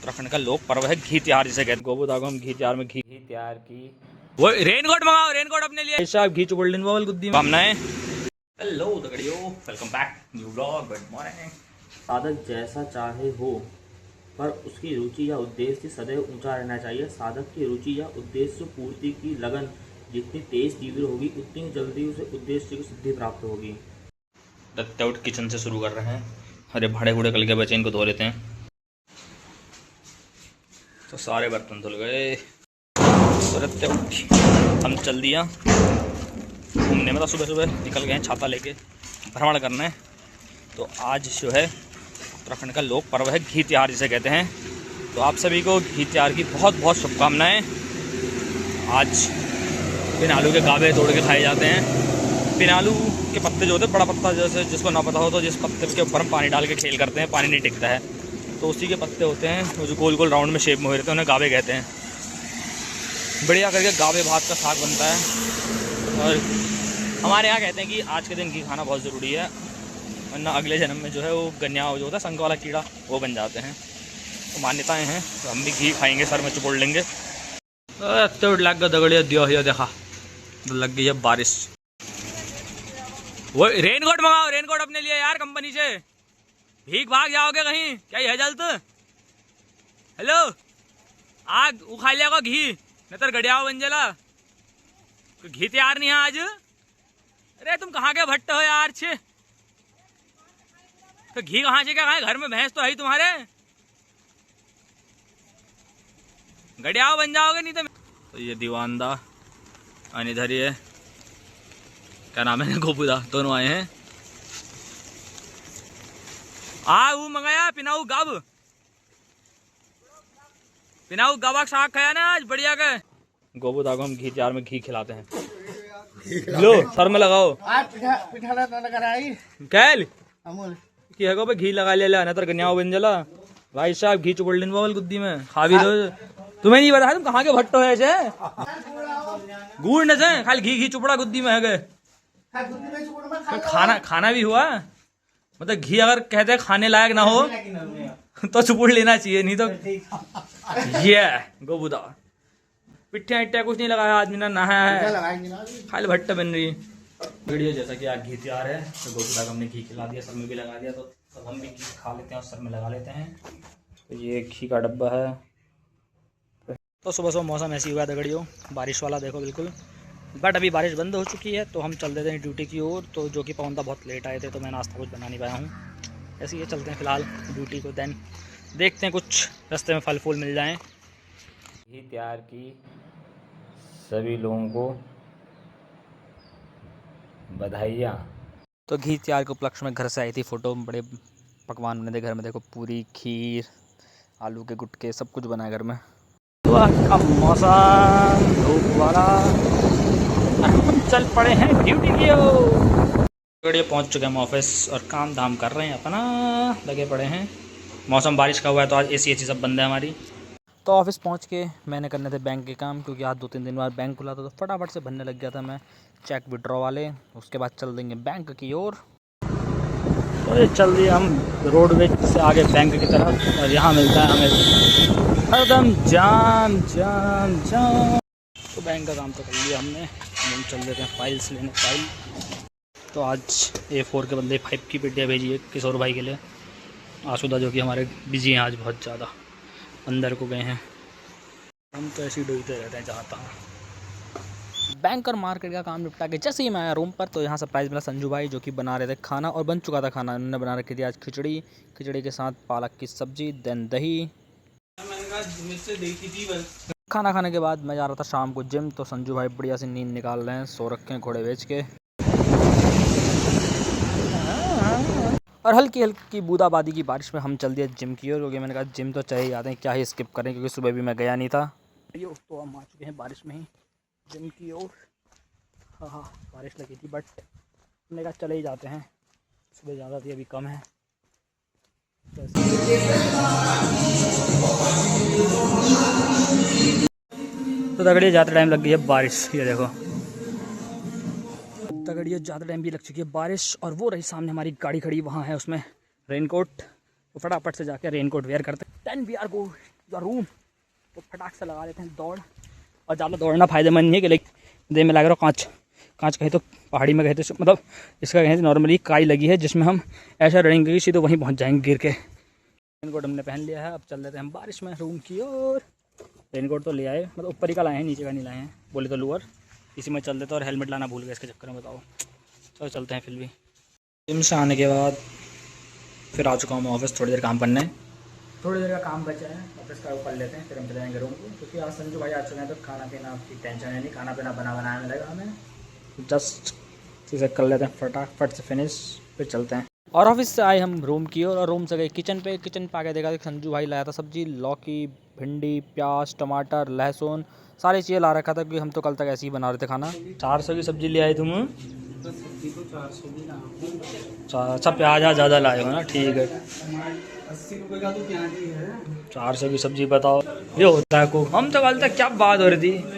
उत्तराखंड का लोक पर्व है घी त्योहार जिसे कहते हैं। गोबूदा को हम घी त्योहार में घी तैयार की। वो रेनकोट मंगाओ, रेनकोट अपने लिए। साहब घी चुपड़ दिन बावल गुद्दी में हमने। हेलो दगड़ियों, welcome back new vlog. Good morning. साधक जैसा चाहे हो, पर उसकी रुचि या उद्देश्य सदैव ऊंचा रहना चाहिए। साधक की रुचि या उद्देश्य पूर्ति की लगन जितनी तेज तीव्र होगी, उतनी जल्दी उसे उद्देश्य की सिद्धि प्राप्त होगी। दत्ताउट किचन से शुरू कर रहे हैं। अरे भाड़े बूढ़े कल के बचे, इनको धो लेते हैं। तो सारे बर्तन धुल गए। तो हम चल दिया घूमने में। तो सुबह सुबह निकल गए हैं छाता लेके भ्रमण करने। तो आज जो है उत्तराखंड का लोक पर्व है घी त्योहार जिसे कहते हैं। तो आप सभी को घी त्योहार की बहुत बहुत शुभकामनाएं। आज पिनालू के गावे तोड़ के खाए जाते हैं। पिनालू के पत्ते जो होते हैं, बड़ा पत्ता, जैसे जिसको ना पता हो तो जिस पत्ते के ऊपर हम पानी डाल के खेल करते हैं, पानी नहीं टिकता है, तो उसी के पत्ते होते हैं। वो जो गोल गोल राउंड में शेप में हुए रहते हैं, उन्हें गावे कहते हैं। बढ़िया करके गावे भात का साग बनता है। और हमारे यहाँ कहते हैं कि आज के दिन घी खाना बहुत ज़रूरी है, वरना अगले जन्म में जो है वो गन्या जो होता है संख वाला कीड़ा, वो बन जाते हैं। तो मान्यताएं हैं। तो हम भी घी खाएंगे, सर में चुपोड़ लेंगे। तो लग गया दगड़िया दिया देखा, तो लग गई है बारिश। वो रेनकोट मंगाओ, रेनकोट अपने लिए यार कंपनी से। भीग भाग जाओगे कहीं, क्या है जल्द। हेलो, आग उखा लिया घी, नहीं तो गड़िया बन जला। घी तैयार नहीं है आज। अरे तुम कहाँ के भट्ट हो यार छे। तो घी कहाँ से क्या खाए, घर में भैंस तो है ही तुम्हारे। गड़िया बन जाओगे नहीं तो ये दीवानदा और इधर ये क्या नाम है, गोबूदा, दोनों आए हैं। वो मंगाया पिनाऊ गब, पिनाऊ गबा साग खाया ना आज बढ़िया के। गोबूदा को हम घी त्योहार में घी खिलाते हैं। लो सर में लगाओ। कैल की है घी लगा ले ना, तर कन्या बन जला। भाई साहब घी चुपड़ दिन बावल गुद्दी में खा भी दो। तुम्हें नहीं पता है तुम कहाँ के भट्टो है ऐसे। गुड़ न से खाली घी चुपड़ा गुद्दी में है गए। खाना भी हुआ, मतलब घी अगर कहते खाने लायक ना हो तो चुपड़ लेना चाहिए, नहीं तो ये गोबूदा पिट्ठिया इट्ठिया कुछ नहीं लगाया आदमी ना नहाया है, खाली भट्ट बन रही वीडियो। जैसा कि आज घी तैयार है, तो गोबूदा को हमने घी खिला दिया, सर में भी लगा दिया। तो अब हम भी घी खा लेते हैं और सर में लगा लेते हैं। तो ये घी का डब्बा है। तो सुबह सुबह मौसम ऐसी हुआ दगड़ियों, बारिश वाला देखो बिल्कुल। बट अभी बारिश बंद हो चुकी है, तो हम चल देते हैं ड्यूटी की ओर। तो जो कि पवनदा बहुत लेट आए थे, तो मैं नाश्ता कुछ बना नहीं पाया हूँ। ऐसे ये चलते हैं फिलहाल ड्यूटी को, देन देखते हैं कुछ रास्ते में फल फूल मिल जाएँ। घी तैयार की सभी लोगों को बधाइयाँ। तो घी तैयार के उपलक्ष्य में घर से आई थी फ़ोटो, बड़े पकवान बने थे घर में। देखो पूरी, खीर, आलू के गुटके, सब कुछ बना है घर में। तो आज का मौसम धूप वाला, हम चल पड़े हैं ड्यूटी की ओर। पहुँच चुके हैं हम ऑफिस और काम धाम कर रहे हैं अपना, लगे पड़े हैं। मौसम बारिश का हुआ है, तो आज एसी सब बंद है हमारी। तो ऑफिस पहुंच के मैंने करने थे बैंक के काम, क्योंकि आज 2-3 दिन बाद बैंक खुला था, तो फटाफट से भरने लग गया था मैं चेक विड्रॉ वाले। उसके बाद चल देंगे बैंक की ओर। तो ये चल दिए हम रोडवेज से आगे बैंक की तरफ, और यहाँ मिलता है हमें हरदम जाम जाम जाम। तो बैंक का काम तो कर लिया हमने, हम चल देते हैं फाइल्स लेने, फाइल। तो आज A4 के बंदे 5 की पेटियाँ भेजी है किशोर भाई के लिए। आसुदा जो कि हमारे बिजी हैं आज बहुत ज़्यादा, अंदर को गए हैं। हम तो ऐसे ही डूबते रहते हैं जहाँ तहाँ। बैंक और मार्केट का काम निपटा के जैसे ही मैं आया रूम पर, तो यहाँ सरप्राइज़ मिला संजू भाई, जो कि बना रहे थे खाना, और बन चुका था खाना। उन्होंने बना रखी थी आज खिचड़ी, खिचड़ी के साथ पालक की सब्जी, देन दही। खाना खाने के बाद मैं जा रहा था शाम को जिम, तो संजू भाई बढ़िया से नींद निकाल रहे हैं, सो रखे हैं घोड़े बेच के। और हल्की हल्की बूंदाबांदी की बारिश में हम चल दिए जिम की ओर, क्योंकि मैंने कहा जिम तो चले ही जाते हैं, क्या ही स्किप करें, क्योंकि सुबह भी मैं गया नहीं था। तो हम आ चुके हैं बारिश में ही जिम की ओर। हाँ बारिश लगी थी, बट हमने कहा चले ही जाते हैं, सुबह ज़्यादा थी अभी कम है। तो दगड़िए ज़्यादा टाइम लग गई है बारिश, ये देखो दगड़िए ज़्यादा टाइम भी लग चुकी है बारिश। और वो रही सामने हमारी गाड़ी खड़ी, वहाँ है उसमें रेनकोट। तो फटाफट से जाके रेनकोट वेयर करते हैं, then we are go room तो फटाक से लगा लेते हैं दौड़। और ज़्यादा दौड़ना फ़ायदेमंद नहीं है कि लाइक दे में लग रहा कांच कहीं तो पहाड़ी में गए थे, मतलब इसका कहीं नॉर्मली काई लगी है जिसमें हम ऐसा रनिंग की तो वहीं पहुंच जाएंगे गिर के। रेनकोट हमने पहन लिया है, अब चल देते हैं हम बारिश में रूम की ओर। रेनकोट तो ले आए, मतलब ऊपर ही का लाए हैं, नीचे का नहीं लाए हैं, बोले तो लोअर इसी में चल देते। और हेलमेट लाना भूल गए इसके चक्कर में, बताओ। चलो चलते हैं फिर भी। जिम से आने के बाद फिर आ चुका हूँ मैं ऑफिस, थोड़ी देर काम करने, थोड़ी देर का काम बचा है, ऑफिस का कर लेते हैं फिर हम चले जाएंगे रूम को, क्योंकि आज संजू भाई आ चुके हैं तो खाना पीना की टेंशन है नहीं, खाना पीना बनाया मिलेगा हमें। जस्ट चीज़ें कर लेते हैं फटाफट से फिनिश, फिर चलते हैं। और ऑफिस से आए हम रूम की और रूम से गए किचन पे आके देखा कि संजू भाई लाया था सब्जी, लौकी, भिंडी, प्याज, टमाटर, लहसुन, सारी चीज़ें ला रखा था, क्योंकि हम तो कल तक ऐसे ही बना रहे थे खाना। 400 की सब्जी ले आए तुम? अच्छा, प्याज ज़्यादा लाए हो ना, ठीक है। 80 रुपये का तो प्याज ही है। 400 की सब्जी, बताओ ये होता है को। हम तो कल तक क्या बात हो रही थी।